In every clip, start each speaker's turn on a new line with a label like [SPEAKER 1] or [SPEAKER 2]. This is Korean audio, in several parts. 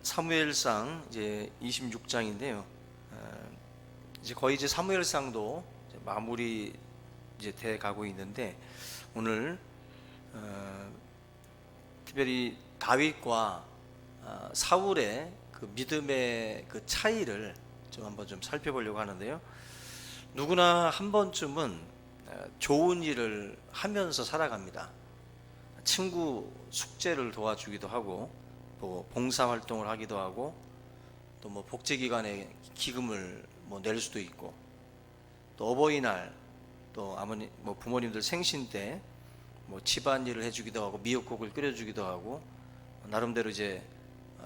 [SPEAKER 1] 사무엘상 이제 26장인데요. 이제 거의 이제 사무엘상도 이제 마무리 이제 돼 가고 있는데, 오늘 특별히 다윗과 사울의 그 믿음의 그 차이를 좀 한번 좀 살펴보려고 하는데요. 누구나 한 번쯤은 좋은 일을 하면서 살아갑니다. 친구 숙제를 도와주기도 하고, 또 봉사활동을 하기도 하고, 또 뭐 복지기관에 기금을 뭐 낼 수도 있고, 또 어버이날, 또 아버님 뭐 부모님들 생신 때 뭐 집안일을 해주기도 하고, 미역국을 끓여주기도 하고, 나름대로 이제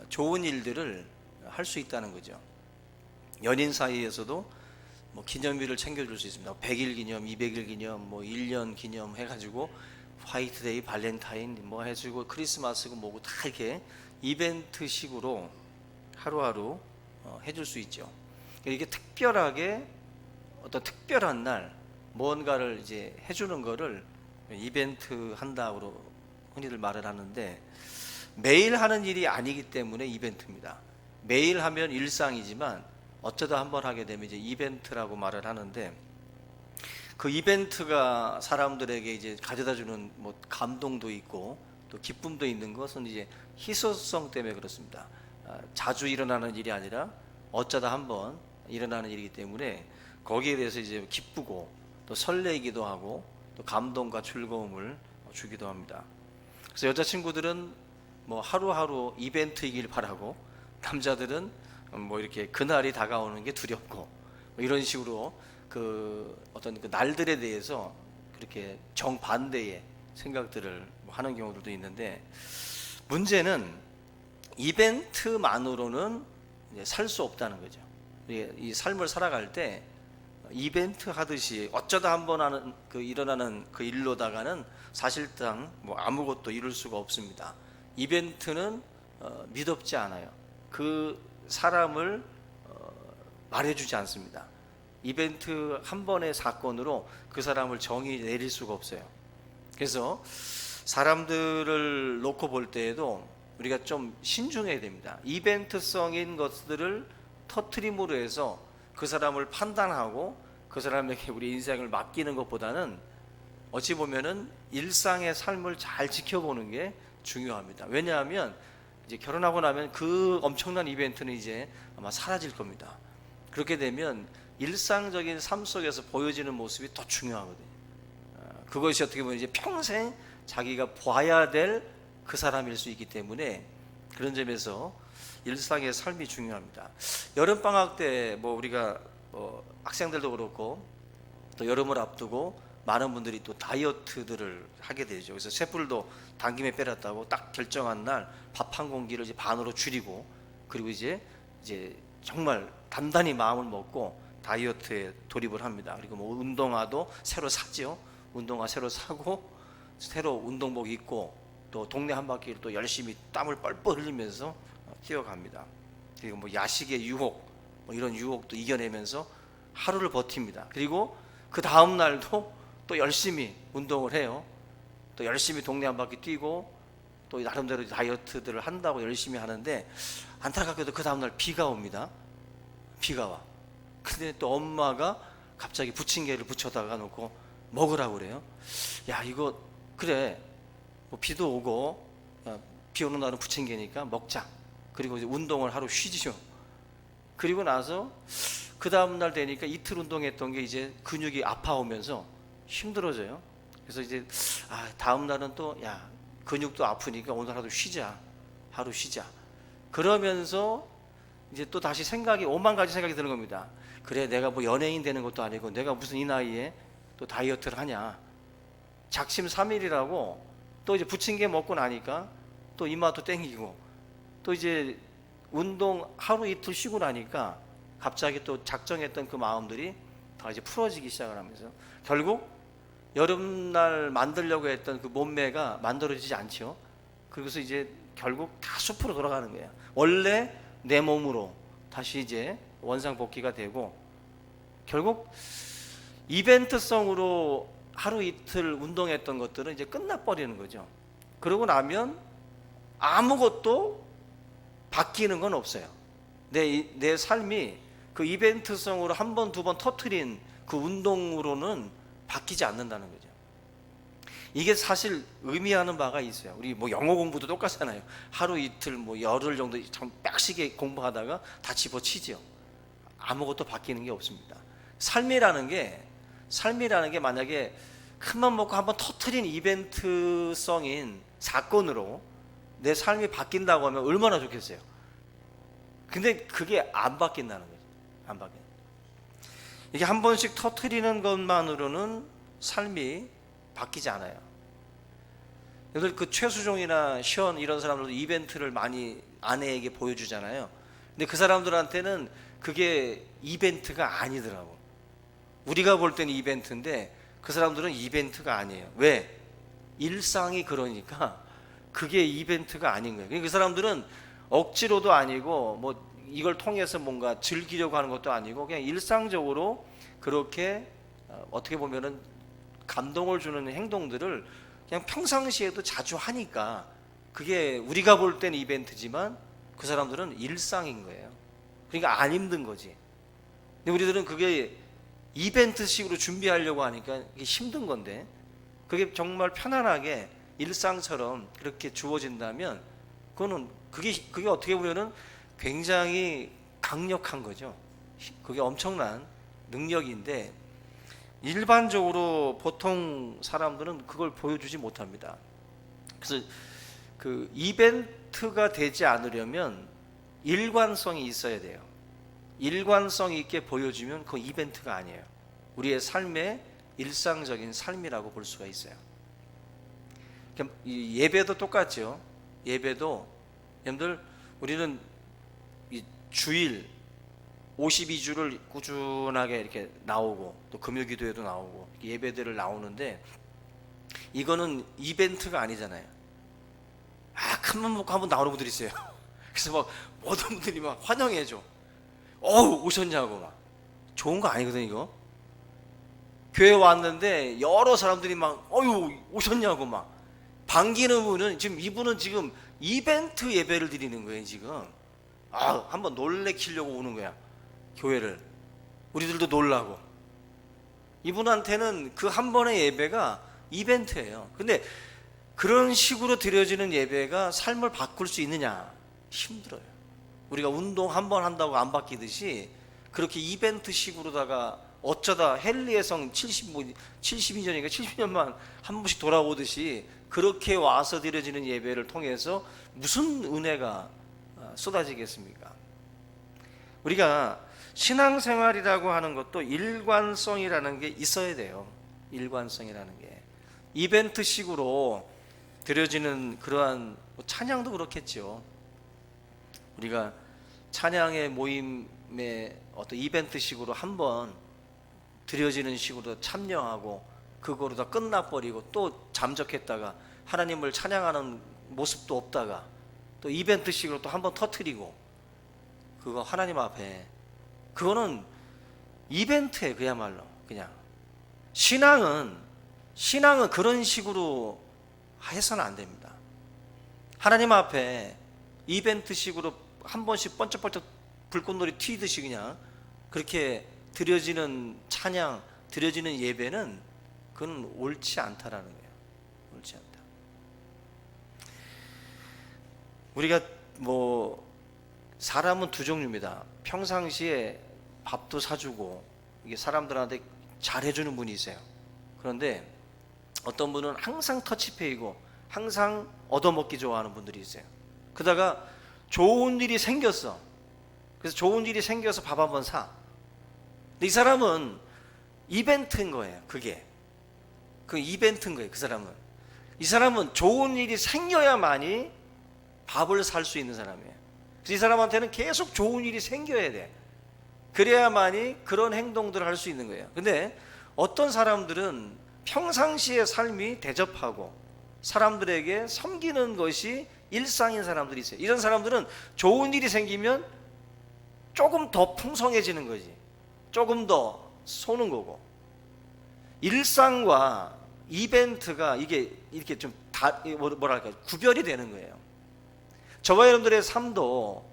[SPEAKER 1] 좋은 일들을 할 수 있다는 거죠. 연인 사이에서도 뭐 기념일을 챙겨줄 수 있습니다. 100일 기념, 200일 기념, 뭐 1년 기념 해가지고 화이트데이, 발렌타인 뭐 해주고, 크리스마스고 뭐고 다 이렇게 이벤트식으로 하루하루 해줄 수 있죠. 이게 특별하게 어떤 특별한 날 뭔가를 이제 해주는 거를 이벤트 한다고 흔히들 말을 하는데, 매일 하는 일이 아니기 때문에 이벤트입니다. 매일 하면 일상이지만 어쩌다 한번 하게 되면 이제 이벤트라고 말을 하는데, 그 이벤트가 사람들에게 이제 가져다주는 뭐 감동도 있고 또 기쁨도 있는 것은 이제 희소성 때문에 그렇습니다. 자주 일어나는 일이 아니라 어쩌다 한번 일어나는 일이기 때문에 거기에 대해서 이제 기쁘고 또 설레기도 하고 또 감동과 즐거움을 주기도 합니다. 그래서 여자친구들은 뭐 하루하루 이벤트이길 바라고, 남자들은 뭐 이렇게 그날이 다가오는 게 두렵고, 뭐 이런 식으로 그 어떤 그 날들에 대해서 그렇게 정반대의 생각들을 하는 경우들도 있는데, 문제는 이벤트만으로는 살 수 없다는 거죠. 이 삶을 살아갈 때 이벤트 하듯이 어쩌다 한번 하는 그 일어나는 그 일로다가는 사실상 뭐 아무것도 이룰 수가 없습니다. 이벤트는 미덥지 않아요. 그 사람을 말해주지 않습니다. 이벤트 한 번의 사건으로 그 사람을 정의 내릴 수가 없어요. 그래서 사람들을 놓고 볼 때에도 우리가 좀 신중해야 됩니다. 이벤트성인 것들을 터트림으로 해서 그 사람을 판단하고 그 사람에게 우리 인생을 맡기는 것보다는 어찌 보면은 일상의 삶을 잘 지켜보는 게 중요합니다. 왜냐하면 이제 결혼하고 나면 그 엄청난 이벤트는 이제 아마 사라질 겁니다. 그렇게 되면 일상적인 삶 속에서 보여지는 모습이 더 중요하거든요. 그것이 어떻게 보면 이제 평생 자기가 봐야 될 그 사람일 수 있기 때문에, 그런 점에서 일상의 삶이 중요합니다. 여름방학 때 뭐 우리가 학생들도 그렇고 또 여름을 앞두고 많은 분들이 또 다이어트들을 하게 되죠. 그래서 쇳불도 당김에 빼렸다고 딱 결정한 날 밥 한 공기를 이제 반으로 줄이고, 그리고 이제 정말 단단히 마음을 먹고 다이어트에 돌입을 합니다. 그리고 뭐 운동화도 새로 사죠. 운동화 새로 사고 새로 운동복 입고 또 동네 한 바퀴를 또 열심히 땀을 뻘뻘 흘리면서 뛰어갑니다. 그리고 뭐 야식의 유혹, 뭐 이런 유혹도 이겨내면서 하루를 버팁니다. 그리고 그 다음 날도 또 열심히 운동을 해요. 또 열심히 동네 한 바퀴 뛰고 또 나름대로 다이어트들을 한다고 열심히 하는데, 안타깝게도 그 다음 날 비가 옵니다. 비가 와. 근데 또 엄마가 갑자기 부침개를 부쳐다가 놓고 먹으라고 그래요. 야, 이거 그래, 뭐 비도 오고 비 오는 날은 부침개니까 먹자. 그리고 이제 운동을 하루 쉬지요. 그리고 나서 그 다음 날 되니까 이틀 운동했던 게 이제 근육이 아파오면서 힘들어져요. 그래서 이제 다음 날은 또 근육도 아프니까 오늘 하루 쉬자. 그러면서 이제 또 다시 생각이 오만 가지 생각이 드는 겁니다. 그래, 내가 뭐 연예인 되는 것도 아니고 내가 무슨 이 나이에 또 다이어트를 하냐. 작심 3일이라고 또 이제 부침개 먹고 나니까 또 이마도 땡기고, 또 이제 운동 하루 이틀 쉬고 나니까 갑자기 또 작정했던 그 마음들이 다 이제 풀어지기 시작을 하면서 결국 여름날 만들려고 했던 그 몸매가 만들어지지 않죠. 그래서 이제 결국 다 숲으로 돌아가는 거예요. 원래 내 몸으로 다시 이제 원상복귀가 되고, 결국 이벤트성으로 하루 이틀 운동했던 것들은 이제 끝나버리는 거죠. 그러고 나면 아무것도 바뀌는 건 없어요. 내 삶이 그 이벤트성으로 한 번, 두 번 터트린 그 운동으로는 바뀌지 않는다는 거죠. 이게 사실 의미하는 바가 있어요. 우리 뭐 영어 공부도 똑같잖아요. 하루 이틀 뭐 열흘 정도 참 빡시게 공부하다가 다 집어치죠. 아무것도 바뀌는 게 없습니다. 삶이라는 게 만약에 큰맘 먹고 한번 터트린 이벤트성인 사건으로 내 삶이 바뀐다고 하면 얼마나 좋겠어요. 근데 그게 안 바뀐다는 거죠. 안 바뀌는. 이게 한 번씩 터트리는 것만으로는 삶이 바뀌지 않아요. 여러분 그 최수종이나 시원 이런 사람들도 이벤트를 많이 아내에게 보여주잖아요. 근데 그 사람들한테는 그게 이벤트가 아니더라고. 우리가 볼 때는 이벤트인데 그 사람들은 이벤트가 아니에요. 왜? 일상이 그러니까 그게 이벤트가 아닌 거예요. 그 사람들은 억지로도 아니고 뭐 이걸 통해서 뭔가 즐기려고 하는 것도 아니고 그냥 일상적으로 그렇게 어떻게 보면은 감동을 주는 행동들을 그냥 평상시에도 자주 하니까 그게 우리가 볼 때는 이벤트지만 그 사람들은 일상인 거예요. 그러니까 안 힘든 거지. 근데 우리들은 그게 이벤트식으로 준비하려고 하니까 이게 힘든 건데 그게 정말 편안하게 일상처럼 그렇게 주어진다면 그게 어떻게 보면은 굉장히 강력한 거죠. 그게 엄청난 능력인데 일반적으로 보통 사람들은 그걸 보여주지 못합니다. 그래서 그 이벤트가 되지 않으려면 일관성이 있어야 돼요. 일관성 있게 보여주면 그 이벤트가 아니에요. 우리의 삶의 일상적인 삶이라고 볼 수가 있어요. 예배도 똑같죠. 예배도 여러분들 우리는 이 주일 52주를 꾸준하게 이렇게 나오고 또 금요기도에도 나오고 예배들을 나오는데 이거는 이벤트가 아니잖아요. 큰맘 먹고 한번 나오는 분들이 있어요. 그래서 막 모든 분들이 막 환영해줘. 오셨냐고 막. 좋은 거 아니거든 이거. 교회 왔는데 여러 사람들이 막 오셨냐고 막 반기는 분은 이분은 지금 이벤트 예배를 드리는 거예요 지금. 한번 놀래키려고 오는 거야 교회를. 우리들도 놀라고. 이분한테는 그 한 번의 예배가 이벤트예요. 근데 그런 식으로 드려지는 예배가 삶을 바꿀 수 있느냐? 힘들어요. 우리가 운동 한 번 한다고 안 바뀌듯이 그렇게 이벤트식으로다가 어쩌다 헨리의 성 72년이니까 70년만 한 번씩 돌아오듯이 그렇게 와서 드려지는 예배를 통해서 무슨 은혜가 쏟아지겠습니까? 우리가 신앙생활이라고 하는 것도 일관성이라는 게 있어야 돼요. 일관성이라는 게. 이벤트식으로 드려지는 그러한 찬양도 그렇겠죠. 우리가 찬양의 모임에 어떤 이벤트식으로 한번 드려지는 식으로 참여하고 그거로 다 끝나버리고 또 잠적했다가 하나님을 찬양하는 모습도 없다가 또 이벤트식으로 또 한번 터뜨리고 그거 하나님 앞에 그거는 이벤트에 그야말로 그냥 신앙은 그런 식으로 해서는 안 됩니다. 하나님 앞에 이벤트식으로 한 번씩 번쩍번쩍 불꽃놀이 튀듯이 그냥 그렇게 드려지는 찬양, 드려지는 예배는 그건 옳지 않다라는 거예요. 옳지 않다. 우리가 사람은 두 종류입니다. 평상시에 밥도 사주고 이게 사람들한테 잘해주는 분이 있어요. 그런데 어떤 분은 항상 터치페이고 항상 얻어먹기 좋아하는 분들이 있어요. 그러다가 좋은 일이 생겼어. 그래서 좋은 일이 생겨서 밥 한번 사. 근데 이 사람은 이벤트인 거예요. 그게 그 이벤트인 거예요. 이 사람은 좋은 일이 생겨야만이 밥을 살 수 있는 사람이에요. 그래서 이 사람한테는 계속 좋은 일이 생겨야 돼. 그래야만이 그런 행동들을 할 수 있는 거예요. 근데 어떤 사람들은 평상시의 삶이 대접하고 사람들에게 섬기는 것이 일상인 사람들이 있어요. 이런 사람들은 좋은 일이 생기면 조금 더 풍성해지는 거지. 조금 더 쏘는 거고. 일상과 이벤트가 이게 이렇게 좀 구별이 되는 거예요. 저와 여러분들의 삶도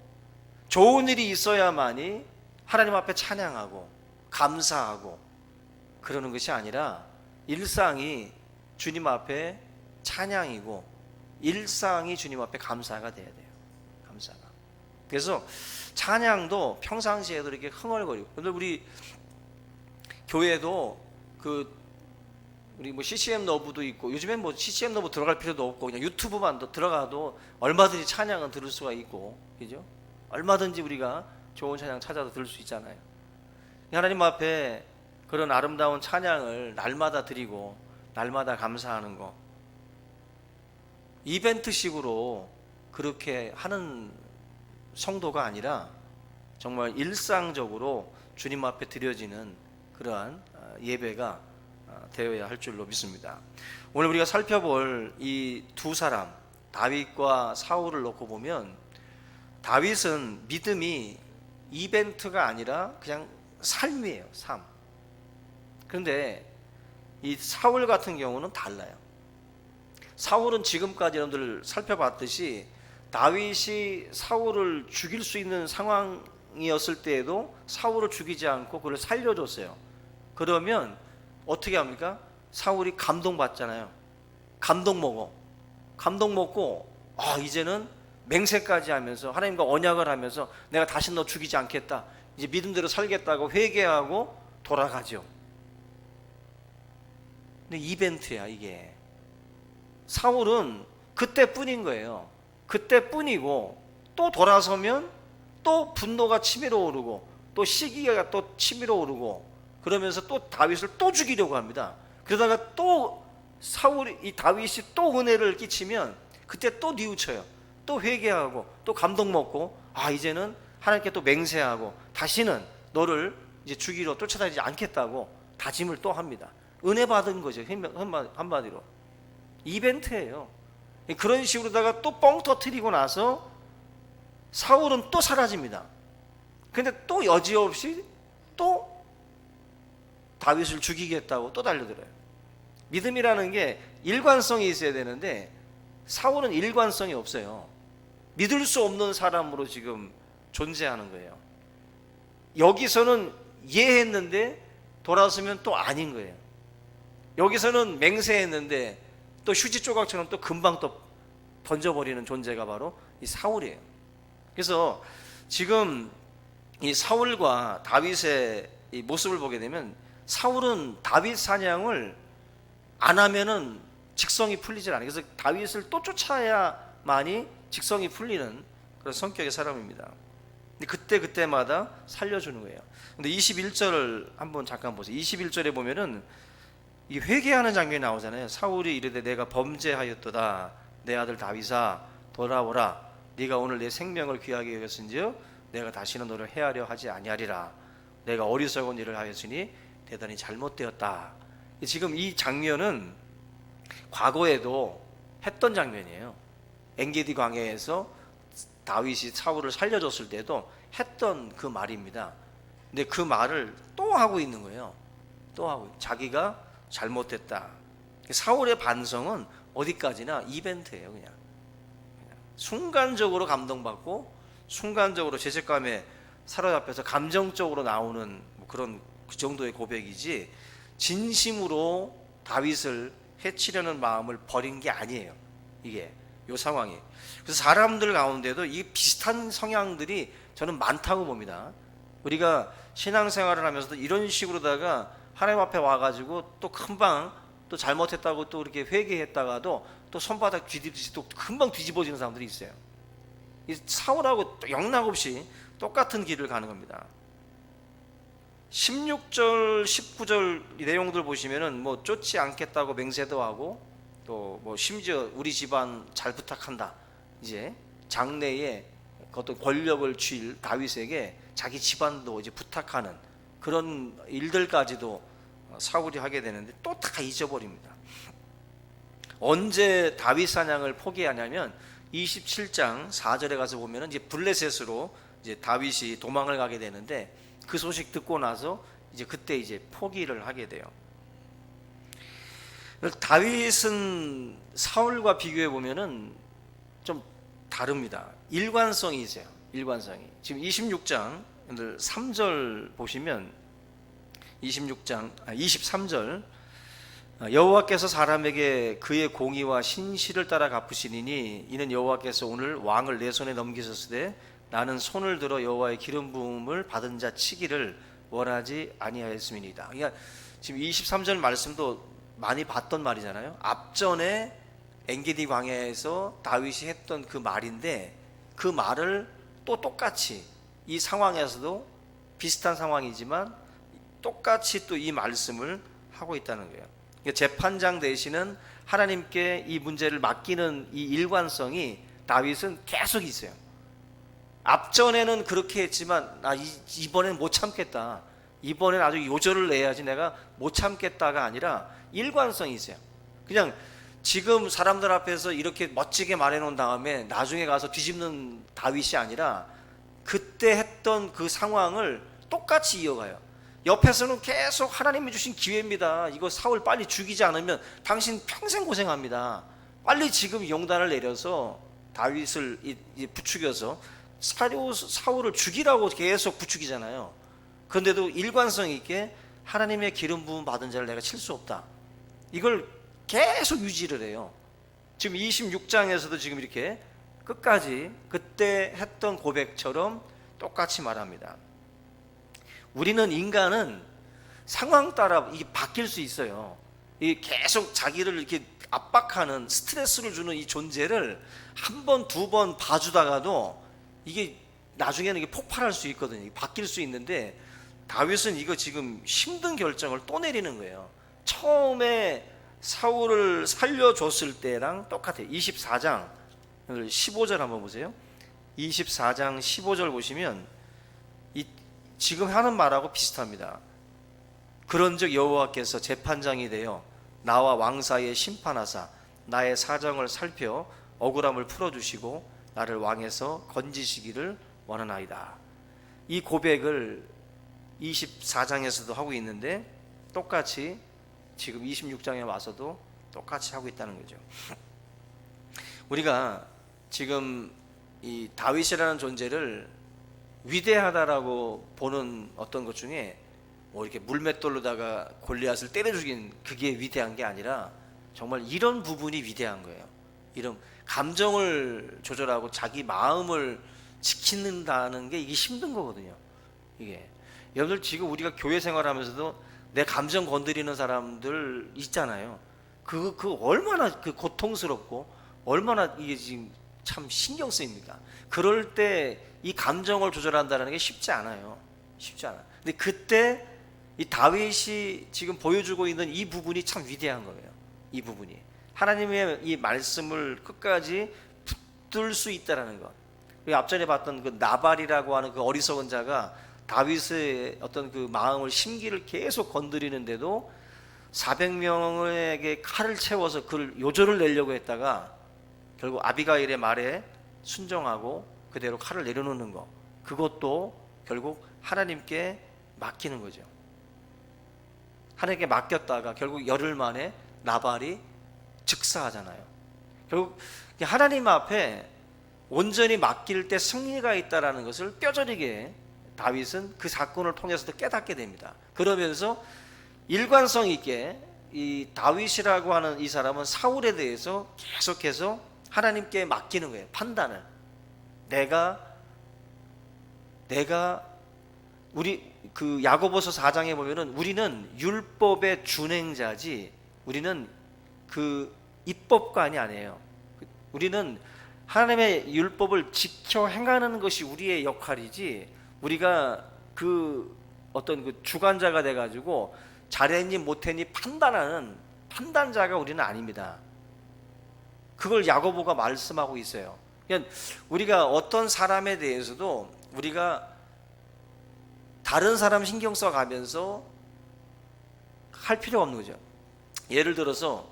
[SPEAKER 1] 좋은 일이 있어야만이 하나님 앞에 찬양하고 감사하고 그러는 것이 아니라 일상이 주님 앞에 찬양이고 일상이 주님 앞에 감사가 돼야 돼요. 감사가. 그래서 찬양도 평상시에도 이렇게 흥얼거리고, 오늘 우리 교회도 우리 뭐 CCM 너브도 있고, 요즘엔 뭐 CCM 너브 들어갈 필요도 없고 그냥 유튜브만 들어가도 얼마든지 찬양은 들을 수가 있고, 그죠? 얼마든지 우리가 좋은 찬양 찾아서 들을 수 있잖아요. 하나님 앞에 그런 아름다운 찬양을 날마다 드리고 날마다 감사하는 거, 이벤트식으로 그렇게 하는 성도가 아니라 정말 일상적으로 주님 앞에 드려지는 그러한 예배가 되어야 할 줄로 믿습니다. 오늘 우리가 살펴볼 이 두 사람, 다윗과 사울을 놓고 보면, 다윗은 믿음이 이벤트가 아니라 그냥 삶이에요. 삶. 그런데 이 사울 같은 경우는 달라요. 사울은 지금까지 여러분들 살펴봤듯이 다윗이 사울을 죽일 수 있는 상황이었을 때에도 사울을 죽이지 않고 그를 살려줬어요. 그러면 어떻게 합니까? 사울이 감동받잖아요. 감동 먹고 이제는 맹세까지 하면서 하나님과 언약을 하면서 내가 다시 너 죽이지 않겠다, 이제 믿음대로 살겠다고 회개하고 돌아가죠. 근데 이벤트야 이게. 사울은 그때뿐인 거예요. 그때뿐이고, 또 돌아서면 또 분노가 치밀어 오르고 또 시기가 또 치밀어 오르고 그러면서 또 다윗을 또 죽이려고 합니다. 그러다가 또 이 다윗이 또 은혜를 끼치면 그때 또 뉘우쳐요. 또 회개하고 또 감동 먹고, 이제는 하나님께 또 맹세하고 다시는 너를 이제 죽이러 쫓아다니지 않겠다고 다짐을 또 합니다. 은혜 받은 거죠. 한마디로 이벤트예요. 그런 식으로다가 또 뻥 터뜨리고 나서 사울은 또 사라집니다. 근데 또 여지없이 또 다윗을 죽이겠다고 또 달려들어요. 믿음이라는 게 일관성이 있어야 되는데 사울은 일관성이 없어요. 믿을 수 없는 사람으로 지금 존재하는 거예요. 여기서는 예했는데 돌아서면 또 아닌 거예요. 여기서는 맹세했는데 또 휴지 조각처럼 또 금방 또 던져버리는 존재가 바로 이 사울이에요. 그래서 지금 이 사울과 다윗의 이 모습을 보게 되면, 사울은 다윗 사냥을 안 하면은 직성이 풀리질 않아요. 그래서 다윗을 또 쫓아야만이 직성이 풀리는 그런 성격의 사람입니다. 근데 그때마다 살려주는 거예요. 근데 21절을 한번 잠깐 보세요. 21절에 보면은 이 회개하는 장면이 나오잖아요. 사울이 이르되 내가 범죄하였도다. 내 아들 다윗아 돌아오라. 네가 오늘 내 생명을 귀하게 여겼은지요 내가 다시는 너를 해하려 하지 아니하리라. 내가 어리석은 일을 하였으니 대단히 잘못되었다. 지금 이 장면은 과거에도 했던 장면이에요. 엔게디 광야에서 다윗이 사울을 살려줬을 때도 했던 그 말입니다. 근데 그 말을 또 하고 있는 거예요. 또 하고, 자기가 잘못됐다. 사울의 반성은 어디까지나 이벤트예요. 그냥 순간적으로 감동받고 순간적으로 죄책감에 사로잡혀서 감정적으로 나오는 그런 그 정도의 고백이지, 진심으로 다윗을 해치려는 마음을 버린 게 아니에요. 이게 요 상황이. 그래서 사람들 가운데도 이 비슷한 성향들이 저는 많다고 봅니다. 우리가 신앙생활을 하면서도 이런 식으로다가 하나님 앞에 와가지고 또 금방 또 잘못했다고 또 이렇게 회개했다가도 또 손바닥 뒤집듯이 또 금방 뒤집어지는 사람들이 있어요. 이 사울하고 영락없이 똑같은 길을 가는 겁니다. 16절, 19절 이 내용들 보시면은 뭐 쫓지 않겠다고 맹세도 하고, 또 뭐 심지어 우리 집안 잘 부탁한다. 이제 장래에 어떤 권력을 쥘 다윗에게 자기 집안도 이제 부탁하는 그런 일들까지도 사울이 하게 되는데 또 다 잊어버립니다. 언제 다윗 사냥을 포기하냐면 27장 4절에 가서 보면은 이제 블레셋으로 이제 다윗이 도망을 가게 되는데, 그 소식 듣고 나서 이제 그때 이제 포기를 하게 돼요. 다윗은 사울과 비교해 보면은 좀 다릅니다. 일관성이 있어요. 일관성이. 지금 26장 3절 보시면 23절 여호와께서 사람에게 그의 공의와 신실을 따라 갚으시니니 이는 여호와께서 오늘 왕을 내 손에 넘기셨으되 나는 손을 들어 여호와의 기름 부음을 받은 자 치기를 원하지 아니하였음이니이다. 그러니까 지금 23절 말씀도 많이 봤던 말이잖아요. 앞전에 엔게디 광야에서 다윗이 했던 그 말인데 그 말을 또 똑같이 이 상황에서도 비슷한 상황이지만 똑같이 또 이 말씀을 하고 있다는 거예요. 그러니까 재판장 되시는 하나님께 이 문제를 맡기는 이 일관성이 다윗은 계속 있어요. 앞전에는 그렇게 했지만 이번엔 못 참겠다, 이번엔 아주 요절을 내야지 내가 못 참겠다가 아니라 일관성이 있어요. 그냥 지금 사람들 앞에서 이렇게 멋지게 말해놓은 다음에 나중에 가서 뒤집는 다윗이 아니라 그때 했던 그 상황을 똑같이 이어가요. 옆에서는 계속 하나님이 주신 기회입니다. 이거 사울 빨리 죽이지 않으면 당신 평생 고생합니다. 빨리 지금 용단을 내려서 다윗을 부추겨서 사울을 죽이라고 계속 부추기잖아요. 그런데도 일관성 있게 하나님의 기름 부음 받은 자를 내가 칠 수 없다, 이걸 계속 유지를 해요. 지금 26장에서도 지금 이렇게 끝까지 그때 했던 고백처럼 똑같이 말합니다. 우리는 인간은 상황 따라 이게 바뀔 수 있어요. 이 계속 자기를 이렇게 압박하는, 스트레스를 주는 이 존재를 한 번, 두 번 봐주다가도 이게 나중에는 이게 폭발할 수 있거든요. 바뀔 수 있는데 다윗은 이거 지금 힘든 결정을 또 내리는 거예요. 처음에 사울을 살려줬을 때랑 똑같아요. 24장 15절 한번 보세요. 24장 15절 보시면 지금 하는 말하고 비슷합니다. 그런즉 여호와께서 재판장이 되어 나와 왕 사이에 심판하사 나의 사정을 살펴 억울함을 풀어주시고 나를 왕에서 건지시기를 원하나이다. 이 고백을 24장에서도 하고 있는데 똑같이 지금 26장에 와서도 똑같이 하고 있다는 거죠. 우리가 지금 이 다윗이라는 존재를 위대하다라고 보는 어떤 것 중에 뭐 이렇게 물맷돌로다가 골리앗을 때려 죽인 그게 위대한 게 아니라 정말 이런 부분이 위대한 거예요. 이런 감정을 조절하고 자기 마음을 지키는다는 게 이게 힘든 거거든요. 이게 여러분들 지금 우리가 교회 생활하면서도 내 감정 건드리는 사람들 있잖아요. 그 얼마나 그 고통스럽고 얼마나 이게 지금 참 신경 쓰입니까? 그럴 때 이 감정을 조절한다는 게 쉽지 않아요. 쉽지 않아. 근데 그때 이 다윗이 지금 보여주고 있는 이 부분이 참 위대한 거예요. 이 부분이 하나님의 이 말씀을 끝까지 붙들 수 있다라는 것. 우리 앞전에 봤던 그 나발이라고 하는 그 어리석은 자가 다윗의 어떤 그 마음을, 심기를 계속 건드리는데도 400명에게 칼을 채워서 그를 요절을 내려고 했다가 결국 아비가일의 말에 순종하고 그대로 칼을 내려놓는 것, 그것도 결국 하나님께 맡기는 거죠. 하나님께 맡겼다가 결국 열흘 만에 나발이 즉사하잖아요. 결국 하나님 앞에 온전히 맡길 때 승리가 있다라는 것을 뼈저리게 다윗은 그 사건을 통해서도 깨닫게 됩니다. 그러면서 일관성 있게 이 다윗이라고 하는 이 사람은 사울에 대해서 계속해서 하나님께 맡기는 거예요. 판단을. 내가 우리 그 야고보서 4장에 보면은 우리는 율법의 준행자지 우리는 그 입법관이 아니에요. 우리는 하나님의 율법을 지켜 행하는 것이 우리의 역할이지 우리가 그 어떤 그 주관자가 돼가지고 잘했니 못했니 판단하는 판단자가 우리는 아닙니다. 그걸 야고보가 말씀하고 있어요. 그러니까 우리가 어떤 사람에 대해서도 우리가 다른 사람 신경 써가면서 할 필요가 없는 거죠. 예를 들어서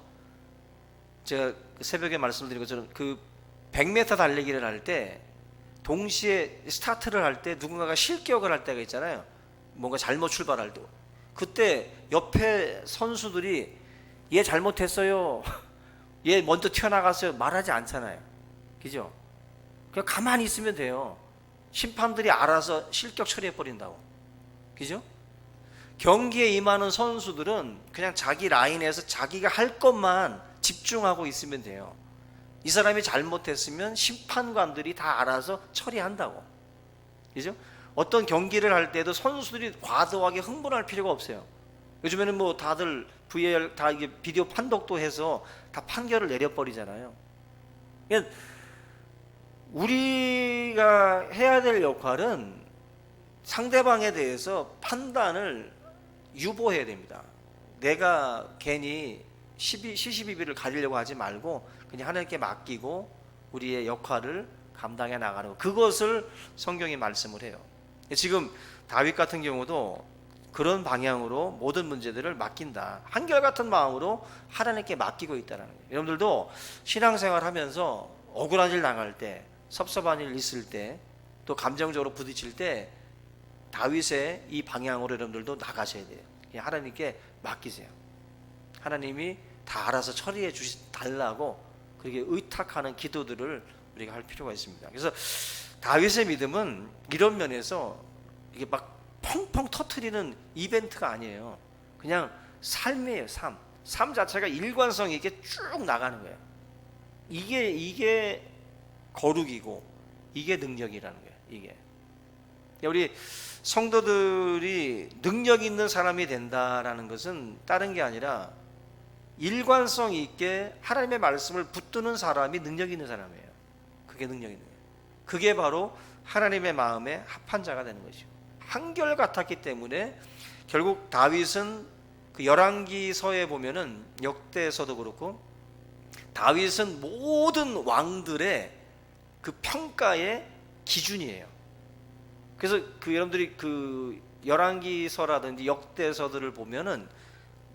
[SPEAKER 1] 제가 새벽에 말씀드린 것처럼 그 100m 달리기를 할 때 동시에 스타트를 할 때 누군가가 실격을 할 때가 있잖아요. 뭔가 잘못 출발할 때. 그때 옆에 선수들이 얘 잘못했어요, 얘 먼저 튀어나갔어요 말하지 않잖아요. 그죠? 그냥 가만히 있으면 돼요. 심판들이 알아서 실격 처리해 버린다고. 그죠? 경기에 임하는 선수들은 그냥 자기 라인에서 자기가 할 것만 집중하고 있으면 돼요. 이 사람이 잘못했으면 심판관들이 다 알아서 처리한다고. 그죠? 어떤 경기를 할 때도 선수들이 과도하게 흥분할 필요가 없어요. 요즘에는 뭐 다들 VAR 다 이게 비디오 판독도 해서 다 판결을 내려버리잖아요. 그러니까 우리가 해야 될 역할은 상대방에 대해서 판단을 유보해야 됩니다. 내가 괜히 시시비비를 가리려고 하지 말고 그냥 하나님께 맡기고 우리의 역할을 감당해 나가는 것, 그것을 성경이 말씀을 해요. 지금 다윗 같은 경우도 그런 방향으로 모든 문제들을 맡긴다. 한결같은 마음으로 하나님께 맡기고 있다는 거예요. 여러분들도 신앙생활 하면서 억울한 일 당할 때, 섭섭한 일 있을 때, 또 감정적으로 부딪힐 때 다윗의 이 방향으로 여러분들도 나가셔야 돼요. 하나님께 맡기세요. 하나님이 다 알아서 처리해 달라고 그렇게 의탁하는 기도들을 우리가 할 필요가 있습니다. 그래서 다윗의 믿음은 이런 면에서 이게 막 펑펑 터트리는 이벤트가 아니에요. 그냥 삶이에요. 삶 자체가 일관성 있게 쭉 나가는 거예요. 이게 거룩이고 이게 능력이라는 거예요. 이게 우리 성도들이 능력 있는 사람이 된다라는 것은 다른 게 아니라 일관성 있게 하나님의 말씀을 붙드는 사람이 능력 있는 사람이에요. 그게 능력 있는 거예요. 그게 바로 하나님의 마음에 합한 자가 되는 것이고, 한결같았기 때문에 결국 다윗은 그 열왕기서에 보면은, 역대서도 그렇고 다윗은 모든 왕들의 그 평가의 기준이에요. 그래서 그 여러분들이 그 열왕기서라든지 역대서들을 보면은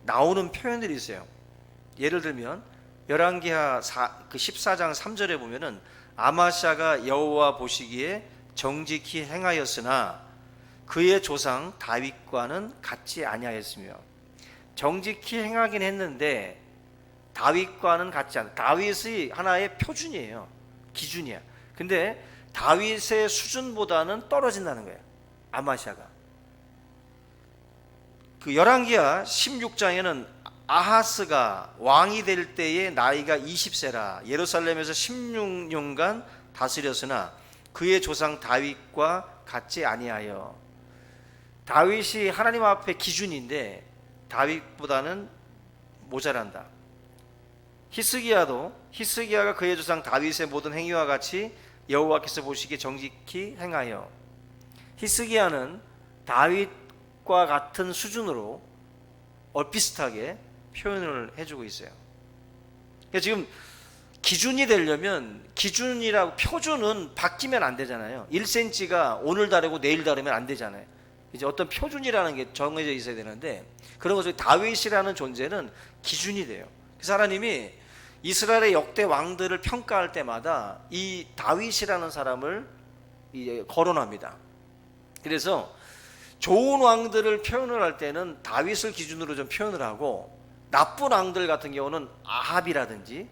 [SPEAKER 1] 나오는 표현들이 있어요. 예를 들면 열왕기하 14장 3절에 보면은 아마샤가 여호와 보시기에 정직히 행하였으나 그의 조상 다윗과는 같지 아니하였으며, 정직히 행하긴 했는데 다윗과는 같지 않아. 다윗이 하나의 표준이에요. 기준이야. 근데 다윗의 수준보다는 떨어진다는 거예요. 아마샤가. 그 열왕기하 16장에는 아하스가 왕이 될 때에 나이가 20세라 예루살렘에서 16년간 다스렸으나 그의 조상 다윗과 같지 아니하여. 다윗이 하나님 앞에 기준인데 다윗보다는 모자란다. 히스기야가 그의 조상 다윗의 모든 행위와 같이 여호와께서 보시기에 정직히 행하여. 히스기야는 다윗과 같은 수준으로 비슷하게 표현을 해주고 있어요. 그러니까 지금 기준이 되려면, 기준이라고 표준은 바뀌면 안 되잖아요. 1cm가 오늘 다르고 내일 다르면 안 되잖아요. 이제 어떤 표준이라는 게 정해져 있어야 되는데, 그런 것을 다윗이라는 존재는 기준이 돼요. 그래서 하나님이 이스라엘의 역대 왕들을 평가할 때마다 이 다윗이라는 사람을 거론합니다. 그래서 좋은 왕들을 표현을 할 때는 다윗을 기준으로 좀 표현을 하고, 나쁜 왕들 같은 경우는 아합이라든지,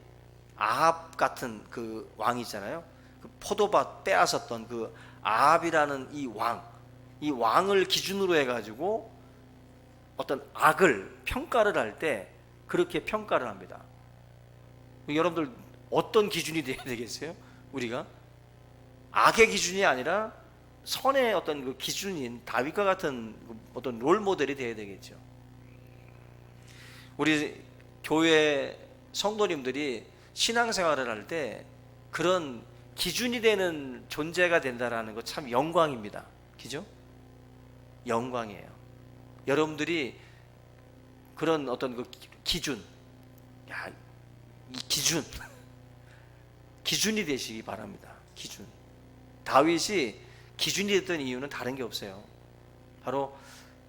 [SPEAKER 1] 아합 같은 그 왕이 있잖아요. 그 포도밭 빼앗았던 그 아합이라는 이 왕을 기준으로 해가지고 어떤 악을 평가를 할 때 그렇게 평가를 합니다. 여러분들 어떤 기준이 돼야 되겠어요? 우리가 악의 기준이 아니라 선의 어떤 그 기준인 다윗과 같은 어떤 롤 모델이 돼야 되겠죠. 우리 교회 성도님들이 신앙생활을 할 때 그런 기준이 되는 존재가 된다라는 거 참 영광입니다. 그죠? 영광이에요. 여러분들이 그런 어떤 그 기준, 이 기준이 되시기 바랍니다. 기준. 다윗이 기준이 됐던 이유는 다른 게 없어요. 바로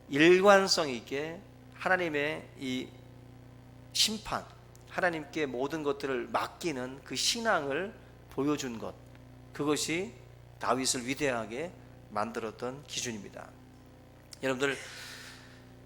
[SPEAKER 1] 일관성 있게 하나님의 이 심판, 하나님께 모든 것들을 맡기는 그 신앙을 보여준 것, 그것이 다윗을 위대하게 만들었던 기준입니다. 여러분들,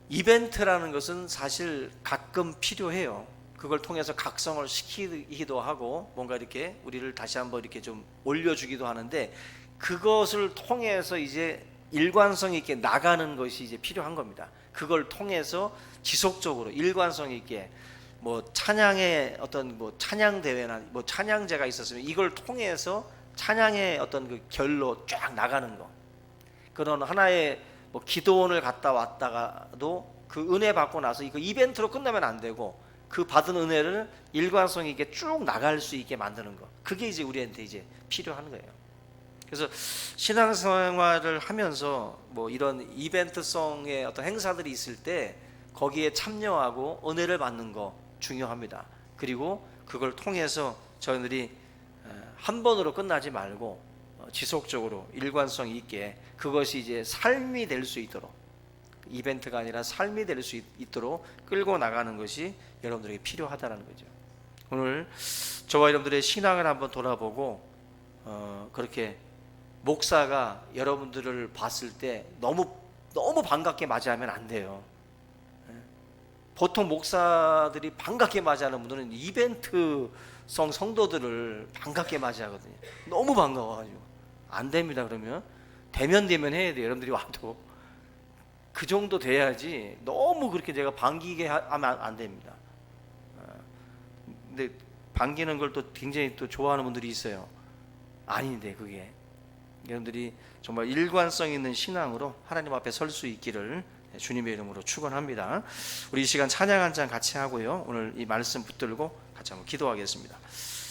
[SPEAKER 1] 이벤트라는 것은 사실 가끔 필요해요. 그걸 통해서 각성을 시키기도 하고 뭔가 이렇게 우리를 다시 한번 이렇게 좀 올려주기도 하는데, 그것을 통해서 이제 일관성 있게 나가는 것이 이제 필요한 겁니다. 그걸 통해서 지속적으로 일관성 있게 뭐 찬양의 어떤 뭐 찬양 대회나 뭐 찬양제가 있었으면 이걸 통해서 찬양의 어떤 그 결로 쫙 나가는 거. 그런 하나의 뭐 기도원을 갔다 왔다가도 그 은혜 받고 나서 이거 이벤트로 끝나면 안 되고 그 받은 은혜를 일관성 있게 쭉 나갈 수 있게 만드는 거. 그게 이제 우리한테 이제 필요한 거예요. 그래서 신앙생활을 하면서 뭐 이런 이벤트성의 어떤 행사들이 있을 때 거기에 참여하고 은혜를 받는 거 중요합니다. 그리고 그걸 통해서 저희들이 한 번으로 끝나지 말고 지속적으로 일관성 있게 그것이 이제 삶이 될 수 있도록, 이벤트가 아니라 삶이 될 수 있도록 끌고 나가는 것이 여러분들에게 필요하다는 거죠. 오늘 저와 여러분들의 신앙을 한번 돌아보고 그렇게 목사가 여러분들을 봤을 때 너무 반갑게 맞이하면 안 돼요. 보통 목사들이 반갑게 맞이하는 분들은 이벤트성 성도들을 반갑게 맞이하거든요. 너무 반가워가지고 안 됩니다. 그러면 대면 해야 돼요. 여러분들이 와도 그 정도 돼야지 너무 그렇게 제가 반기게 하면 안 됩니다. 근데 반기는 걸 또 굉장히 또 좋아하는 분들이 있어요. 아닌데 그게 여러분들이 정말 일관성 있는 신앙으로 하나님 앞에 설 수 있기를 주님의 이름으로 축원합니다. 우리 이 시간 찬양 한 장 같이 하고요. 오늘 이 말씀 붙들고 같이 한번 기도하겠습니다.